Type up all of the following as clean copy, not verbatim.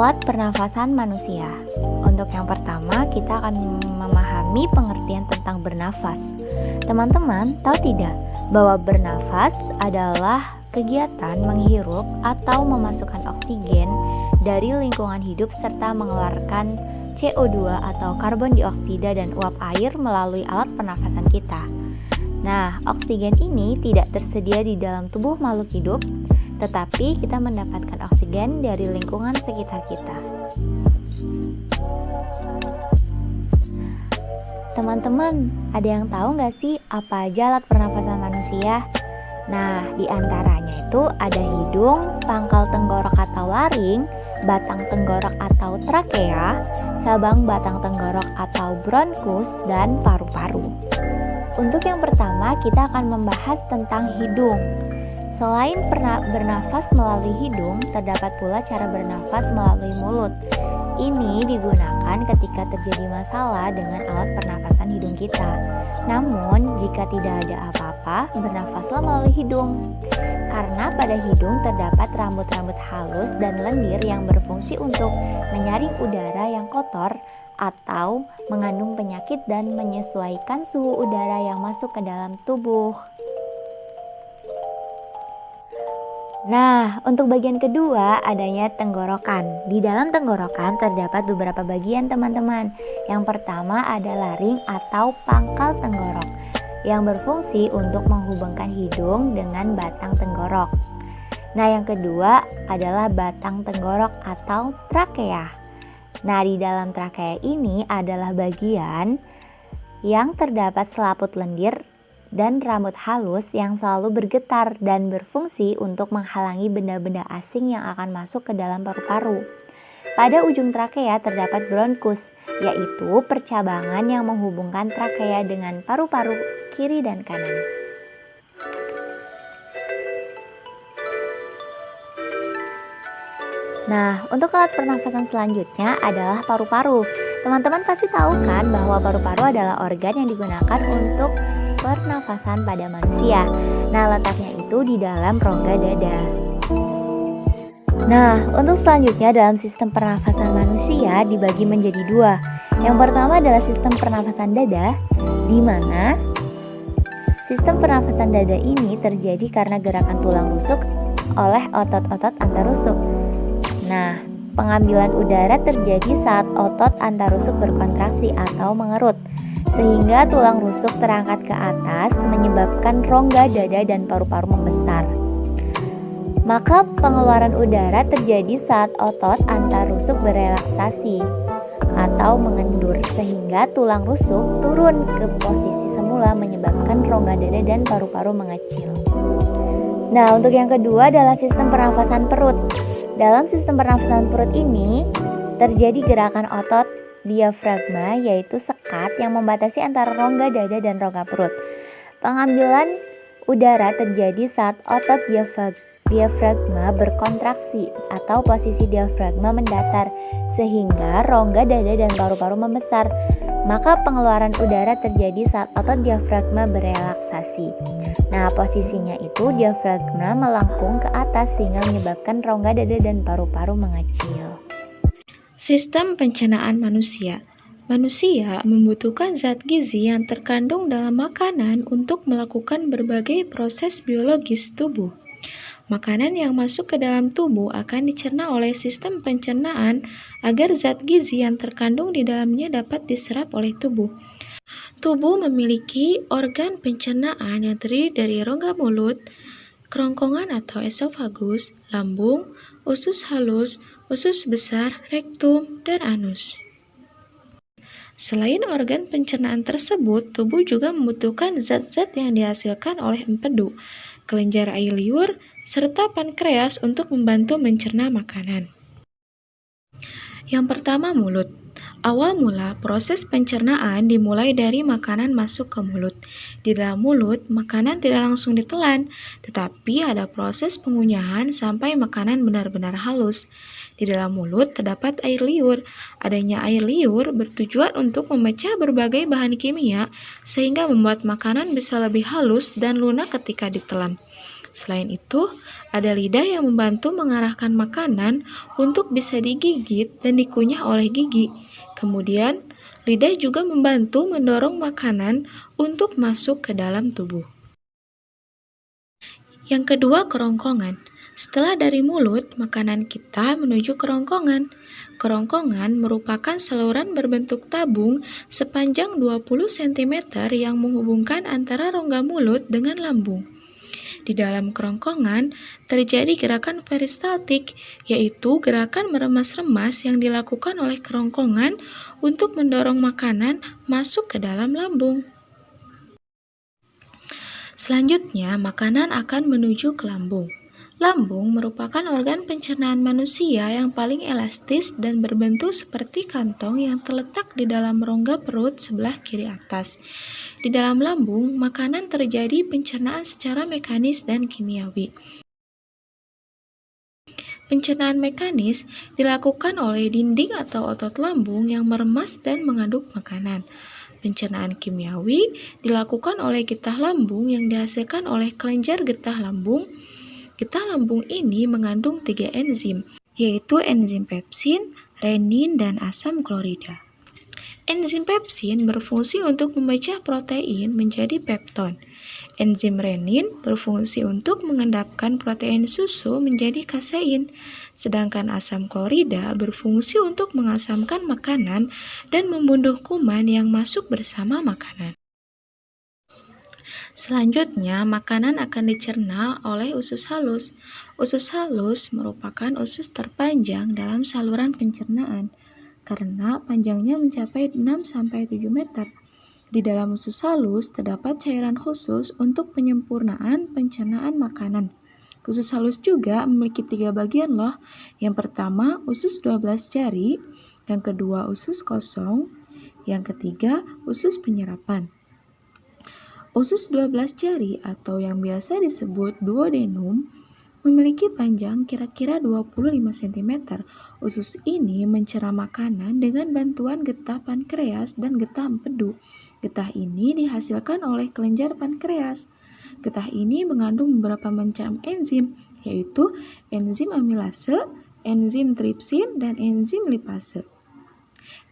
Alat pernafasan manusia. Untuk yang pertama, kita akan memahami pengertian tentang bernafas. Teman-teman, tahu tidak bahwa bernafas adalah kegiatan menghirup atau memasukkan oksigen dari lingkungan hidup serta mengeluarkan CO2 atau karbon dioksida dan uap air melalui alat pernafasan kita. Nah, oksigen ini tidak tersedia di dalam tubuh makhluk hidup, tetapi kita mendapatkan oksigen dari lingkungan sekitar kita. Teman-teman, ada yang tahu nggak sih apa aja alat pernafasan manusia? Nah, di antaranya itu ada hidung, pangkal tenggorok atau laring, batang tenggorok atau trakea, cabang batang tenggorok atau bronkus, dan paru-paru. Untuk yang pertama, kita akan membahas tentang hidung. Selain bernafas melalui hidung, terdapat pula cara bernafas melalui mulut. Ini digunakan ketika terjadi masalah dengan alat pernafasan hidung kita. Namun, jika tidak ada apa-apa, bernafaslah melalui hidung. Karena pada hidung terdapat rambut-rambut halus dan lendir yang berfungsi untuk menyaring udara yang kotor atau mengandung penyakit dan menyesuaikan suhu udara yang masuk ke dalam tubuh. Nah, untuk bagian kedua adanya tenggorokan. Di dalam tenggorokan terdapat beberapa bagian, teman-teman. Yang pertama ada laring atau pangkal tenggorok yang berfungsi untuk menghubungkan hidung dengan batang tenggorok. Nah, yang kedua adalah batang tenggorok atau trakea. Nah, di dalam trakea ini adalah bagian yang terdapat selaput lendir dan rambut halus yang selalu bergetar dan berfungsi untuk menghalangi benda-benda asing yang akan masuk ke dalam paru-paru. Pada ujung trakea terdapat bronkus, yaitu percabangan yang menghubungkan trakea dengan paru-paru kiri dan kanan. Nah, untuk alat pernafasan selanjutnya adalah paru-paru. Teman-teman pasti tahu kan bahwa paru-paru adalah organ yang digunakan untuk pernafasan pada manusia. Nah, letaknya itu di dalam rongga dada. Nah, untuk selanjutnya dalam sistem pernafasan manusia dibagi menjadi dua. Yang pertama adalah sistem pernafasan dada, di mana sistem pernafasan dada ini terjadi karena gerakan tulang rusuk oleh otot-otot antarusuk. Nah, pengambilan udara terjadi saat otot antarusuk berkontraksi atau mengerut, sehingga tulang rusuk terangkat ke atas menyebabkan rongga dada dan paru-paru membesar. Maka pengeluaran udara terjadi saat otot antarusuk berelaksasi atau mengendur, sehingga tulang rusuk turun ke posisi semula menyebabkan rongga dada dan paru-paru mengecil. Nah, untuk yang kedua adalah sistem pernafasan perut. Dalam sistem pernafasan perut ini terjadi gerakan otot diafragma, yaitu sekat yang membatasi antara rongga dada dan rongga perut. Pengambilan udara terjadi saat otot diafragma berkontraksi atau posisi diafragma mendatar, sehingga rongga dada dan paru-paru membesar. Maka pengeluaran udara terjadi saat otot diafragma berelaksasi. Nah, posisinya itu diafragma melengkung ke atas sehingga menyebabkan rongga dada dan paru-paru mengecil. Sistem pencernaan manusia. Manusia membutuhkan zat gizi yang terkandung dalam makanan untuk melakukan berbagai proses biologis tubuh. Makanan yang masuk ke dalam tubuh akan dicerna oleh sistem pencernaan agar zat gizi yang terkandung di dalamnya dapat diserap oleh tubuh. Tubuh memiliki organ pencernaan yang terdiri dari rongga mulut, kerongkongan atau esofagus, lambung, usus halus, usus besar, rektum, dan anus. Selain organ pencernaan tersebut, tubuh juga membutuhkan zat-zat yang dihasilkan oleh empedu, kelenjar air liur, serta pankreas untuk membantu mencerna makanan. Yang pertama, mulut. Awal mula proses pencernaan dimulai dari makanan masuk ke mulut. Di dalam mulut, makanan tidak langsung ditelan, tetapi ada proses pengunyahan sampai makanan benar-benar halus. Di dalam mulut terdapat air liur. Adanya air liur bertujuan untuk memecah berbagai bahan kimia sehingga membuat makanan bisa lebih halus dan lunak ketika ditelan. Selain itu, ada lidah yang membantu mengarahkan makanan untuk bisa digigit dan dikunyah oleh gigi. Kemudian, lidah juga membantu mendorong makanan untuk masuk ke dalam tubuh. Yang kedua, kerongkongan. Setelah dari mulut, makanan kita menuju kerongkongan. Kerongkongan merupakan saluran berbentuk tabung sepanjang 20 cm yang menghubungkan antara rongga mulut dengan lambung. Di dalam kerongkongan terjadi gerakan peristaltik, yaitu gerakan meremas-remas yang dilakukan oleh kerongkongan untuk mendorong makanan masuk ke dalam lambung. Selanjutnya, makanan akan menuju ke lambung. Lambung merupakan organ pencernaan manusia yang paling elastis dan berbentuk seperti kantong yang terletak di dalam rongga perut sebelah kiri atas. Di dalam lambung, makanan terjadi pencernaan secara mekanis dan kimiawi. Pencernaan mekanis dilakukan oleh dinding atau otot lambung yang meremas dan mengaduk makanan. Pencernaan kimiawi dilakukan oleh getah lambung yang dihasilkan oleh kelenjar getah lambung. Getah lambung ini mengandung 3 enzim, yaitu enzim pepsin, renin, dan asam klorida. Enzim pepsin berfungsi untuk memecah protein menjadi pepton. Enzim renin berfungsi untuk mengendapkan protein susu menjadi kasein, sedangkan asam klorida berfungsi untuk mengasamkan makanan dan membunuh kuman yang masuk bersama makanan. Selanjutnya, makanan akan dicerna oleh usus halus. Usus halus merupakan usus terpanjang dalam saluran pencernaan karena panjangnya mencapai 6-7 meter. Di dalam usus halus terdapat cairan khusus untuk penyempurnaan pencernaan makanan. Usus halus juga memiliki 3 bagian loh. Yang pertama, usus 12 jari, yang kedua usus kosong, yang ketiga usus penyerapan. Usus 12 jari atau yang biasa disebut duodenum memiliki panjang kira-kira 25 cm. Usus ini mencerna makanan dengan bantuan getah pankreas dan getah empedu. Getah ini dihasilkan oleh kelenjar pankreas. Getah ini mengandung beberapa macam enzim, yaitu enzim amilase, enzim tripsin, dan enzim lipase.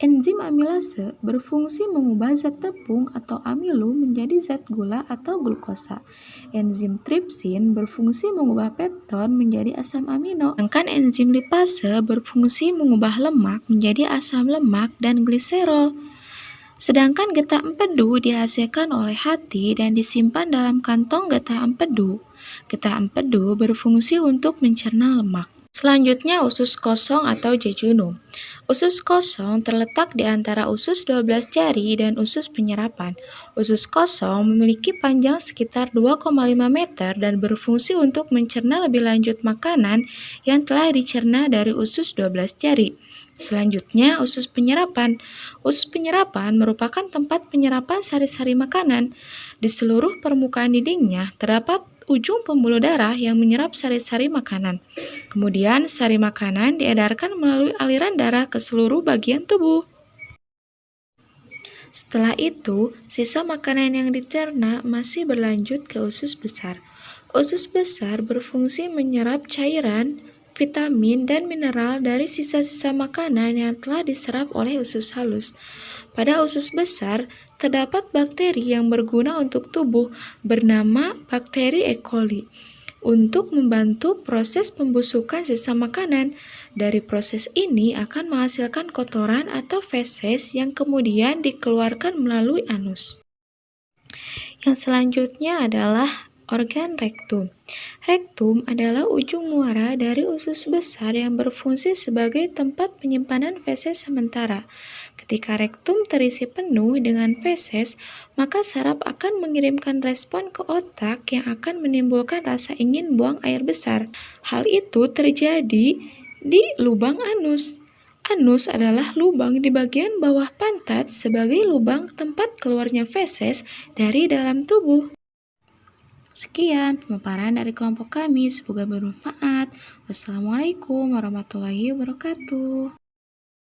Enzim amilase berfungsi mengubah zat tepung atau amilo menjadi zat gula atau glukosa. Enzim tripsin berfungsi mengubah pepton menjadi asam amino. Sedangkan enzim lipase berfungsi mengubah lemak menjadi asam lemak dan gliserol. Sedangkan getah empedu dihasilkan oleh hati dan disimpan dalam kantong getah empedu. Getah empedu berfungsi untuk mencerna lemak. Selanjutnya, usus kosong atau jejunum. Usus kosong terletak di antara usus 12 jari dan usus penyerapan. Usus kosong memiliki panjang sekitar 2,5 meter dan berfungsi untuk mencerna lebih lanjut makanan yang telah dicerna dari usus 12 jari. Selanjutnya, usus penyerapan. Usus penyerapan merupakan tempat penyerapan sari-sari makanan. Di seluruh permukaan dindingnya terdapat ujung pembuluh darah yang menyerap sari-sari makanan. Kemudian, sari makanan diedarkan melalui aliran darah ke seluruh bagian tubuh. Setelah itu, sisa makanan yang dicerna masih berlanjut ke usus besar. Usus besar berfungsi menyerap cairan, vitamin, dan mineral dari sisa-sisa makanan yang telah diserap oleh usus halus. Pada usus besar, terdapat bakteri yang berguna untuk tubuh bernama bakteri E. coli untuk membantu proses pembusukan sisa makanan. Dari proses ini akan menghasilkan kotoran atau feses yang kemudian dikeluarkan melalui anus. Yang selanjutnya adalah organ rektum. Rektum adalah ujung muara dari usus besar yang berfungsi sebagai tempat penyimpanan feses sementara. Ketika rektum terisi penuh dengan feses, maka saraf akan mengirimkan respon ke otak yang akan menimbulkan rasa ingin buang air besar. Hal itu terjadi di lubang anus. Anus adalah lubang di bagian bawah pantat sebagai lubang tempat keluarnya feses dari dalam tubuh. Sekian pemaparan dari kelompok kami, semoga bermanfaat. Wassalamualaikum warahmatullahi wabarakatuh.